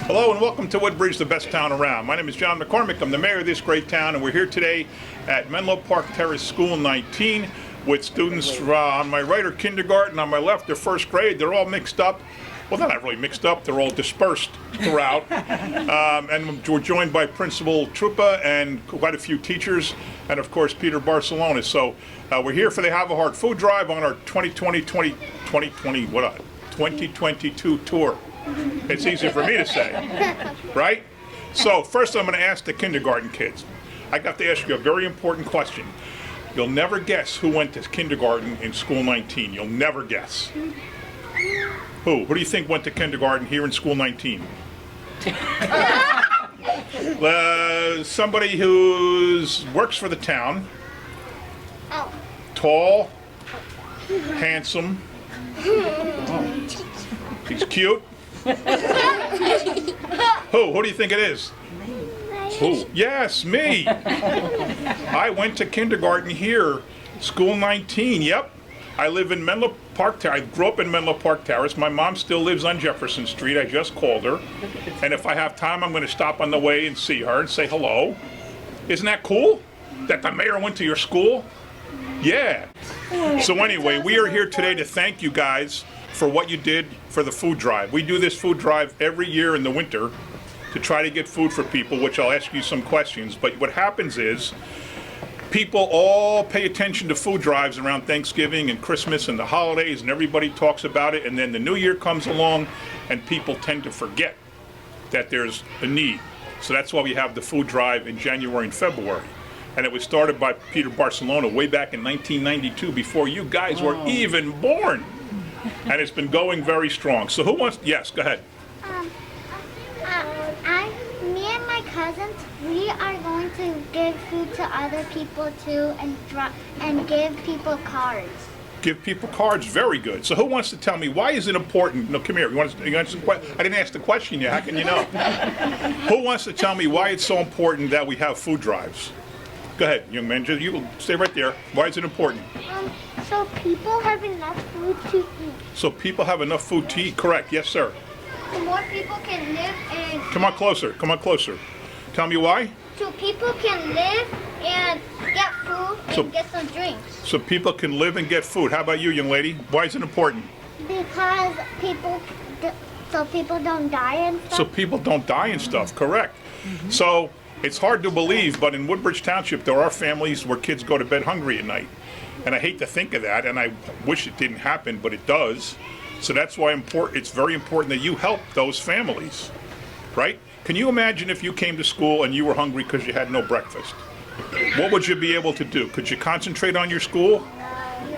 Hello and welcome to Woodbridge, the best town around. My name is John McCormick. I'm the mayor of this great town, and we're here today at Menlo Park Terrace School 19 with students on my right are kindergarten, on my left they're first grade. They're all mixed up. Well, they're not really mixed up. They're all dispersed throughout. And we're joined by Principal Trupa and quite a few teachers, and of course Peter Barcelona. So we're here for the Have a Heart food drive on our 2022 tour. It's easy for me to say, right? So first I'm going to ask the kindergarten kids. I got to ask you a very important question. You'll never guess who went to kindergarten in School 19. You'll never guess. Who? Who do you think went to kindergarten here in School 19? Somebody who works for the town. Oh. Tall. Handsome. He's cute. Who? Who do you think it is? Who? Yes, me. I went to kindergarten here, School 19. Yep. I live in Menlo Park Terrace. I grew up in Menlo Park Terrace. My mom still lives on Jefferson Street. I just called her. And if I have time, I'm going to stop on the way and see her and say hello. Isn't that cool? That the mayor went to your school? Yeah. So anyway, we are here today to thank you guys for what you did for the food drive. We do this food drive every year in the winter to try to get food for people, which I'll ask you some questions. But what happens is people all pay attention to food drives around Thanksgiving and Christmas and the holidays, and everybody talks about it, and then the new year comes along and people tend to forget that there's a need. So that's why we have the food drive in January and February. And it was started by Peter Barcelona way back in 1992, before you guys were even born. And it's been going very strong. So who wants, yes, go ahead. Me and my cousins, we are going to give food to other people too, and give people cards. Give people cards, very good. So who wants to tell me, why is it important? No, come here. You answer the question? I didn't ask the question yet. How can you know? Who wants to tell me why it's so important that we have food drives? Go ahead, young man. You will stay right there. Why is it important? So people have enough food to eat. So people have enough food to eat. Correct. Yes, sir. So more people can live and... Come on closer. Come on closer. Tell me why? So people can live and get food and get some drinks. So people can live and get food. How about you, young lady? Why is it important? Because so people don't die and stuff. So people don't die and stuff. Correct. So it's hard to believe, but in Woodbridge Township, there are families where kids go to bed hungry at night. And I hate to think of that, and I wish it didn't happen, but it does. So that's why it's very important that you help those families, right? Can you imagine if you came to school and you were hungry because you had no breakfast? What would you be able to do? Could you concentrate on your school?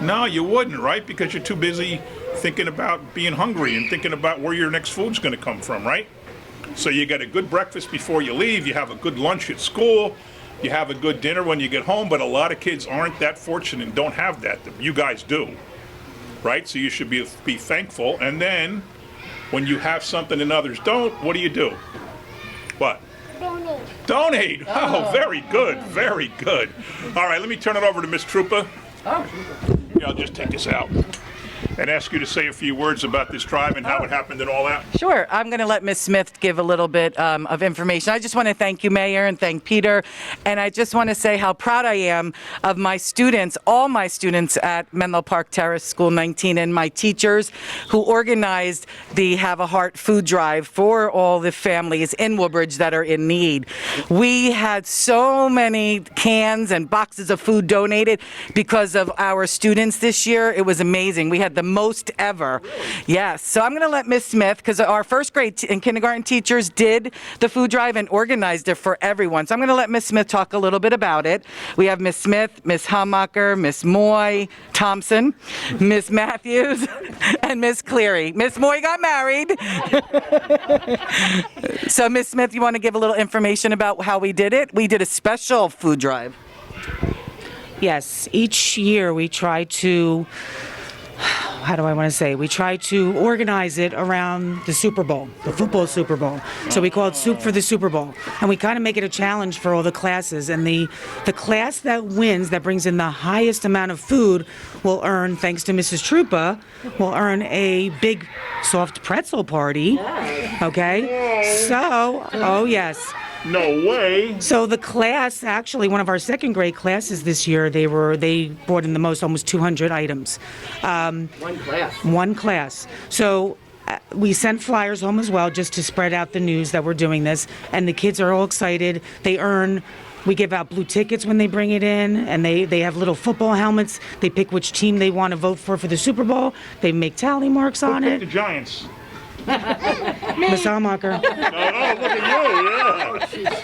No, you wouldn't, right? Because you're too busy thinking about being hungry and thinking about where your next food's going to come from, right? So you get a good breakfast before you leave, you have a good lunch at school, you have a good dinner when you get home, but a lot of kids aren't that fortunate and don't have that. You guys do, right? So you should be thankful. And then when you have something and others don't, what do? What? Donate. Donate. Oh, very good. Very good. All right, let me turn it over to Miss Trupa. Yeah, I'll just take this out and ask you to say a few words about this drive and how it happened and all that. Sure. I'm going to let Ms. Smith give a little bit of information. I just want to thank you, Mayor, and thank Peter. And I just want to say how proud I am of my students, all my students at Menlo Park Terrace School 19, and my teachers who organized the Have a Heart food drive for all the families in Woodbridge that are in need. We had so many cans and boxes of food donated because of our students this year. It was amazing. We had the most ever. Yes. So I'm going to let Ms. Smith, because our first grade and kindergarten teachers did the food drive and organized it for everyone. So I'm going to let Ms. Smith talk a little bit about it. We have Ms. Smith, Ms. Hummacher, Ms. Moy Thompson, Ms. Matthews, and Ms. Cleary. Ms. Moy got married. So Ms. Smith, you want to give a little information about how we did it? We did a special food drive. Yes. Each year we try to how do I want to say? We try to organize it around the Super Bowl, the football Super Bowl. So we call it Soup for the Super Bowl. And we kind of make it a challenge for all the classes. And the class that wins, that brings in the highest amount of food, will earn, thanks to Mrs. Trupa, will earn a big soft pretzel party. Okay? So, oh yes. No way. So the class, actually, one of our second grade classes this year, they brought in the most, almost 200 items. One class. One class. So we sent flyers home as well, just to spread out the news that we're doing this. And the kids are all excited. We give out blue tickets when they bring it in, and they have little football helmets. They pick which team they want to vote for the Super Bowl. They make tally marks on Who picked the it. Giants? Miss Almacher. Oh, look at you, yeah.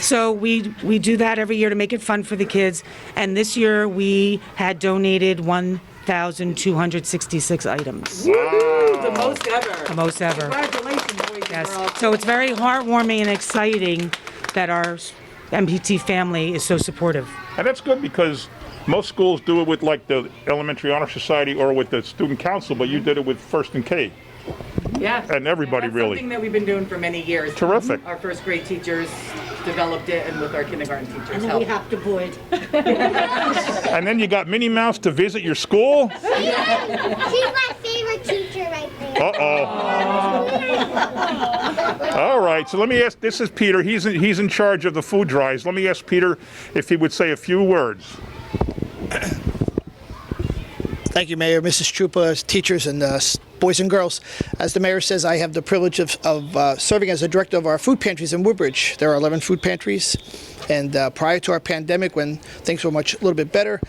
So we do that every year to make it fun for the kids. And this year we had donated 1,266 items. The most ever. The most ever. Congratulations, boys and Yes. girls. So it's very heartwarming and exciting that our MPT family is so supportive. And that's good because most schools do it with like the Elementary Honor Society or with the Student Council, but you did it with First and K. Yeah. And everybody that's really. something that we've been doing for many years. Terrific. Our first grade teachers developed it, and with our kindergarten teachers And then we helped. have to void. And then you got Minnie Mouse to visit your school? She's my favorite teacher right there. Uh-oh. All right, so let me ask, this is Peter, he's in charge of the food drives. Let me ask Peter if he would say a few words. Thank you, Mayor, Mrs. Trupa, teachers, and boys and girls. As the mayor says, I have the privilege of serving as the director of our food pantries in Woodbridge. There are 11 food pantries, and prior to our pandemic, when things were a little bit better,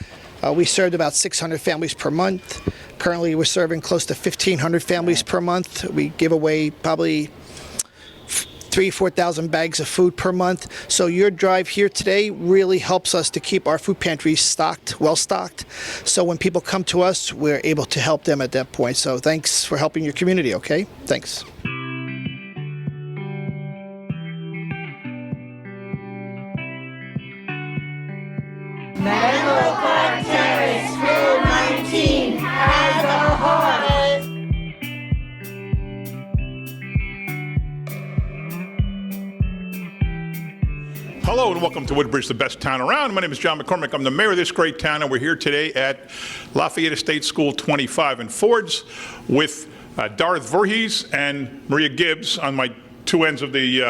we served about 600 families per month. Currently, we're serving close to 1,500 families per month. We give away probably 4,000 bags of food per month. So your drive here today really helps us to keep our food pantries stocked, well stocked. So when people come to us, we're able to help them at that point. So thanks for helping your community, okay? Thanks. Hello and welcome to Woodbridge, the best town around. My name is John McCormick. I'm the mayor of this great town, and we're here today at Lafayette State School 25 in Fords with Darth Voorhees and Maria Gibbs on my two ends of the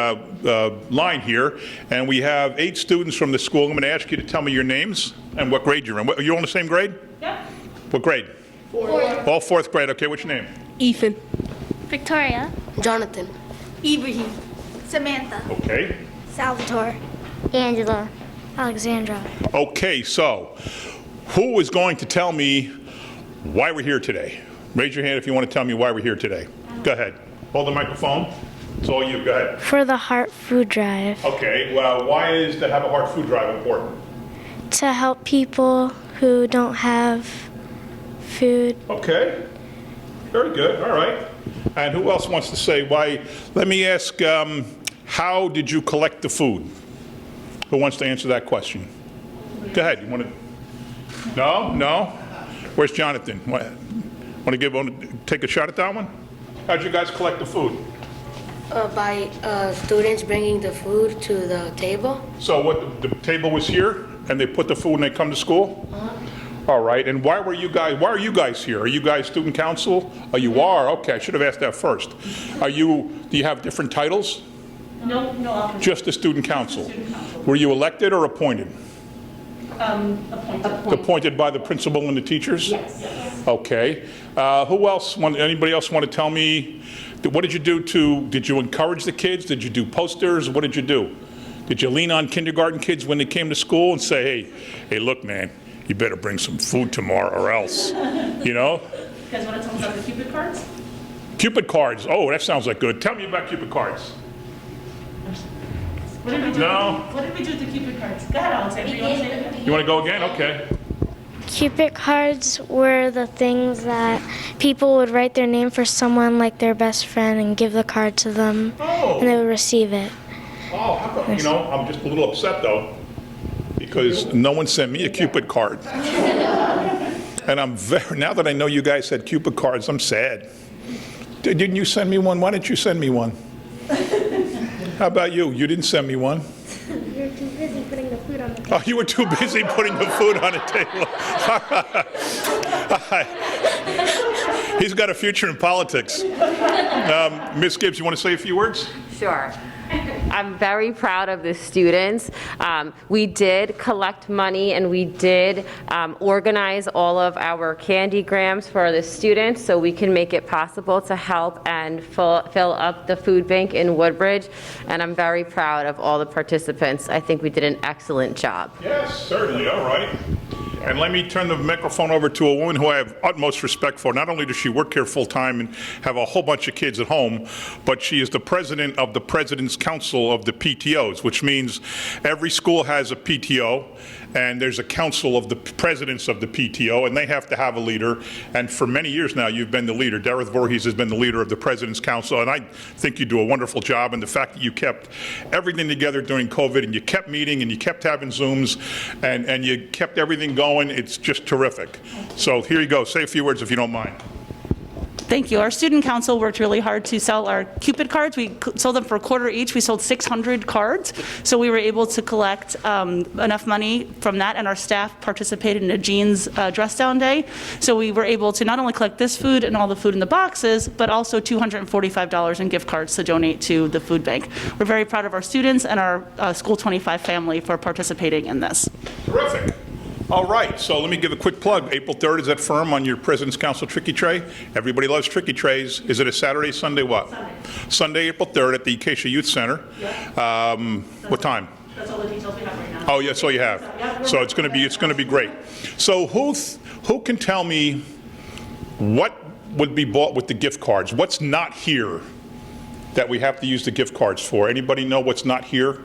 line here. And we have 8 students from the school. I'm going to ask you to tell me your names and what grade you're in. You're all in the same grade? Yeah. What grade? 4th. All 4th grade. Okay, what's your name? Ethan. Victoria. Jonathan. Ibrahim. Samantha. Okay. Salvatore. Angela. Alexandra. Okay, so who is going to tell me why we're here today? Raise your hand if you want to tell me why we're here today. Go ahead. Hold the microphone. It's all you. Go ahead. For the Heart Food Drive. Okay, well, why is the Have a Heart food drive important? To help people who don't have food. Okay, very good. All right. And who else wants to say why? Let me ask, how did you collect the food? Who wants to answer that question? Go ahead. You want to? No? No? Where's Jonathan? Want to take a shot at that one? How'd you guys collect the food? By students bringing the food to the table. So what, the table was here, and they put the food and they come to school? All right, and why are you guys here? Are you guys student council? Oh, you are? Okay, I should have asked that first. Do you have different titles? No office. Just the student council? Were you elected or appointed? Appointed. Appointed by the principal and the teachers? Yes. Okay. Anybody else want to tell me, what did you do did you encourage the kids? Did you do posters? What did you do? Did you lean on kindergarten kids when they came to school and say, hey, look, man, you better bring some food tomorrow or else, you know? You guys want to tell us about the Cupid cards? Cupid cards. Oh, that sounds like good. Tell me about Cupid cards. What did we do? No. What did we do with the Cupid cards? Go ahead, Alexander. You want to say it again? You want to go again? Okay. Cupid cards were the things that people would write their name for someone like their best friend and give the card to them, and they would receive it. Oh, how come, I'm just a little upset though, because no one sent me a Cupid card. And now that I know you guys had Cupid cards, I'm sad. Didn't you send me one? Why didn't you send me one? How about you? You didn't send me one? You're too busy putting the food on the table. Oh, you were too busy putting the food on the table. All right. He's got a future in politics. Ms. Gibbs, you want to say a few words? Sure. I'm very proud of the students. We did collect money and we did organize all of our candygrams for the students so we can make it possible to help and fill up the food bank in Woodbridge. And I'm very proud of all the participants. I think we did an excellent job. Yes, certainly. All right. And let me turn the microphone over to a woman who I have utmost respect for. Not only does she work here full-time and have a whole bunch of kids at home, but she is the president of the President's Council of the PTOs, which means every school has a PTO, and there's a council of the presidents of the PTO, and they have to have a leader. And for many years now, you've been the leader. Dareth Voorhees has been the leader of the President's Council, and I think you do a wonderful job. And the fact that you kept everything together during COVID, and you kept meeting, and you kept having Zooms, and you kept everything going, it's just terrific. So here you go. Say a few words if you don't mind. Thank you. Our student council worked really hard to sell our Cupid cards. We sold them for a quarter each. We sold 600 cards. So we were able to collect enough money from that, and our staff participated in a jeans dress down day. So we were able to not only collect this food and all the food in the boxes, but also $245 in gift cards to donate to the food bank. We're very proud of our students and our School 25 family for participating in this. Terrific. All right, so let me give a quick plug. April 3rd is at Firm on your President's Council Tricky Tray. Everybody loves Tricky Trays. Is it a Saturday, Sunday, what? Sunday, April 3rd at the Acacia Youth Center. Yep. What time? That's all the details we have right now. Oh, yeah, that's all you have. So it's going to be great. So who can tell me what would be bought with the gift cards? What's not here that we have to use the gift cards for? Anybody know what's not here?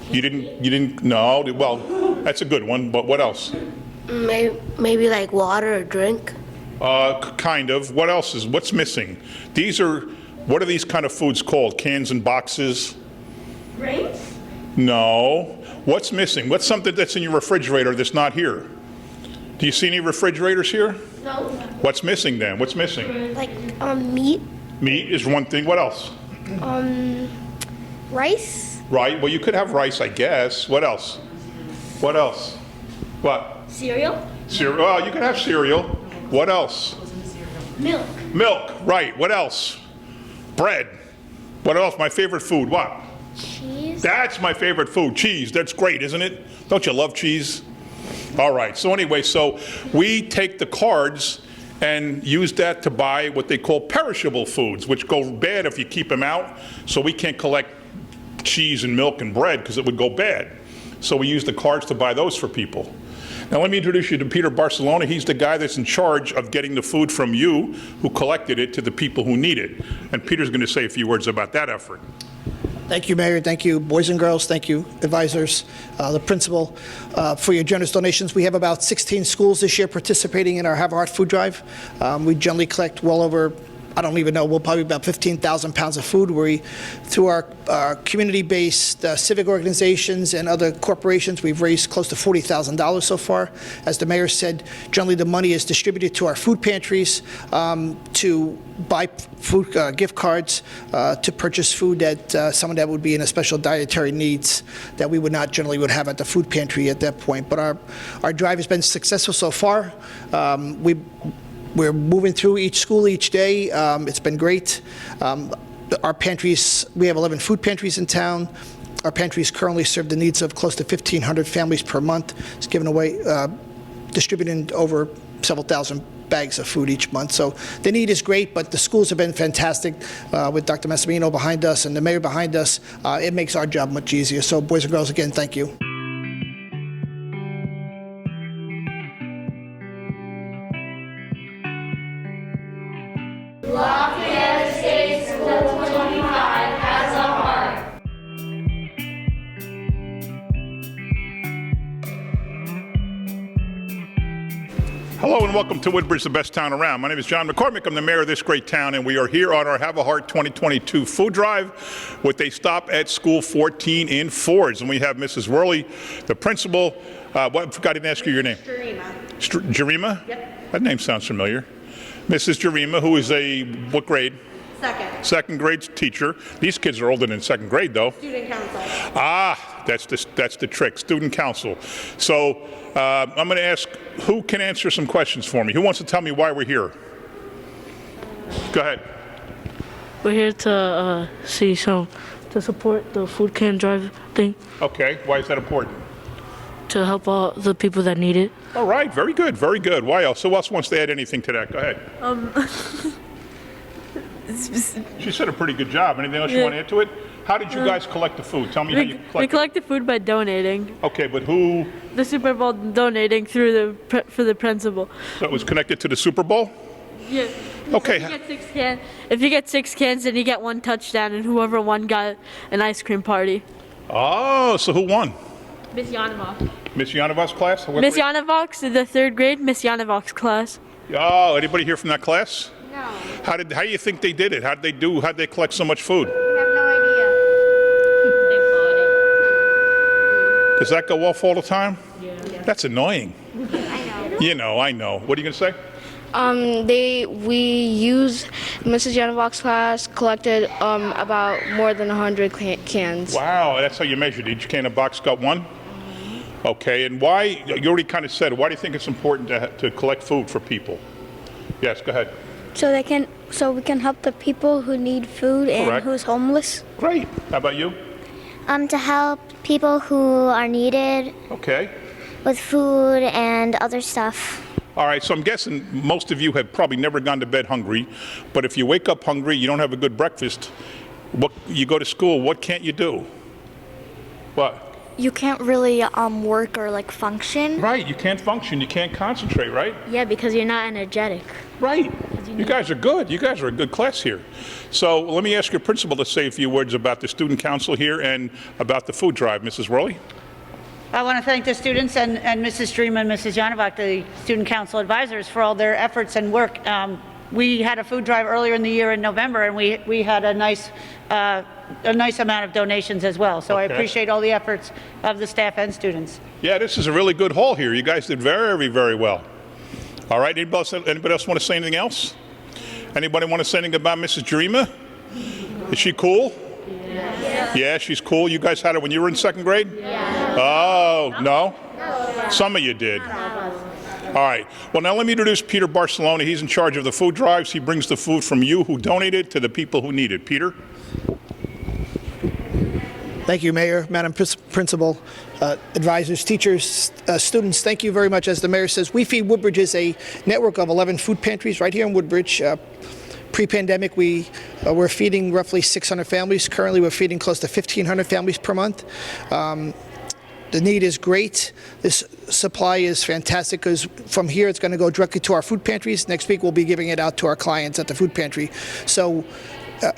You didn't know? Well, that's a good one, but what else? Maybe like water or drink. Kind of. What's missing? What are these kind of foods called? Cans and boxes? Grains? No. What's missing? What's something that's in your refrigerator that's not here? Do you see any refrigerators here? No. What's missing then? What's missing? Like meat, Meat is one thing. What else? rice, Right. Well, you could have rice, I guess. What else? What else? What? cereal, Cereal. Well, you could have cereal. What else? milk, Milk. Right. What else? Bread. What else? My favorite food. What? cheese. That's my favorite food. Cheese. That's great, isn't it? Don't you love cheese? All right. So anyway, so we take the cards and use that to buy what they call perishable foods, which go bad if you keep them out. So we can't collect cheese and milk and bread because it would go bad. So we use the cards to buy those for people. Now let me introduce you to Peter Barcelona. He's the guy that's in charge of getting the food from you who collected it to the people who need it. And Peter's going to say a few words about that effort. Thank you, Mayor. Thank you, boys and girls. Thank you, advisors, the principal, for your generous donations. We have about 16 schools this year participating in our Have a Heart food drive. We generally collect well over, I don't even know, we'll probably about 15,000 pounds of food. Through our community-based civic organizations and other corporations, we've raised close to $40,000 so far. As the mayor said, generally the money is distributed to our food pantries to buy food gift cards to purchase food that someone that would be in a special dietary needs that we would not generally would have at the food pantry at that point. But our drive has been successful so far. We're moving through each school each day. It's been great. Our pantries, we have 11 food pantries in town. Our pantries currently serve the needs of close to 1,500 families per month. It's giving away, distributing over several thousand bags of food each month. So the need is great, but the schools have been fantastic with Dr. Massimino behind us and the mayor behind us. It makes our job much easier. So boys and girls, again, thank you. Hello and welcome to Woodbridge, the best town around. My name is John McCormick. I'm the mayor of this great town, and we are here on our Have a Heart 2022 food drive with a stop at School 14 in Fords. And we have Mrs. Worley, the principal. I forgot to ask you your name. Jarima? Yep. That name sounds familiar. Mrs. Jarima, who is what grade? Second. Second grade teacher. These kids are older than second grade, though. Student council. Ah, that's the trick, student council. So I'm going to ask, who can answer some questions for me? Who wants to tell me why we're here? Go ahead. We're here to to support the food can drive thing, Okay, why is that important? to help all the people that need it. All right, very good, very good. Why else? Who else wants to add anything to that? Go ahead. She said a pretty good job. Anything else you want to add to it? How did you guys collect the food? Tell me how you We collected. collect the food by donating. Okay, but who? The Super Bowl donating through for the principal. So it was connected to the Super Bowl? Yeah. Okay. If you get 6 cans, then you get 1 touchdown, and whoever won got an ice cream party. Oh, so who won? Miss Yanovok. Miss Yanovok's class? What Miss grade? Yanovok's the 3rd grade. Miss Yanovok's class. Oh, anybody here from that class? No. How do you think they did it? How did they collect so much food? I have no idea. Does that go off all the time? Yeah. That's annoying. I know. I know. What are you going to say? We use Mrs. Yanovok's class collected about more than 100 cans. Wow, that's how you measured. Each can of box got 1? Okay, and why, you already kind of said it, why do you think it's important to collect food for people? Yes, go ahead. So we can help the people who need food and Correct. who's homeless. Great. How about you? To help people who are needed Okay. with food and other stuff. All right, so I'm guessing most of you have probably never gone to bed hungry, but if you wake up hungry, you don't have a good breakfast, you go to school, what can't you do? What? You can't really work or function. Right, you can't function, you can't concentrate, right? Yeah, because you're not energetic. Right. You guys are good. You guys are a good class here. So let me ask your principal to say a few words about the student council here and about the food drive. Mrs. Worley? I want to thank the students and Mrs. Dream and Mrs. Yanovok, the student council advisors, for all their efforts and work. We had a food drive earlier in the year in November, and we had a nice amount of donations as well. So I Okay. appreciate all the efforts of the staff and students. Yeah, this is a really good hall here. You guys did very, very well. All right, anybody else want to say anything else? Anybody want to say anything about Mrs. Jarima? Is she cool? Yeah, she's cool. You guys had her when you were in second grade? Yeah. Oh, no? Some of you did. All right. Well, now let me introduce Peter Barcelona. He's in charge of the food drives. He brings the food from you who donated to the people who need it. Peter? Thank you, Mayor, Madam Principal, advisors, teachers, students. Thank you very much. As the mayor says, We Feed Woodbridge is a network of 11 food pantries right here in Woodbridge. Pre-pandemic, we were feeding roughly 600 families. Currently, we're feeding close to 1,500 families per month. The need is great. This supply is fantastic because from here it's going to go directly to our food pantries. Next week we'll be giving it out to our clients at the food pantry. So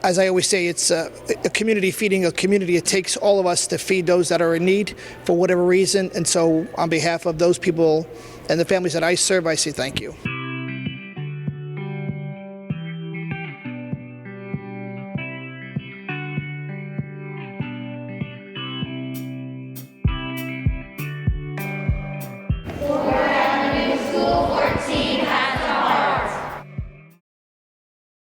as I always say, it's a community feeding a community. It takes all of us to feed those that are in need for whatever reason. And so on behalf of those people and the families that I serve, I say thank you.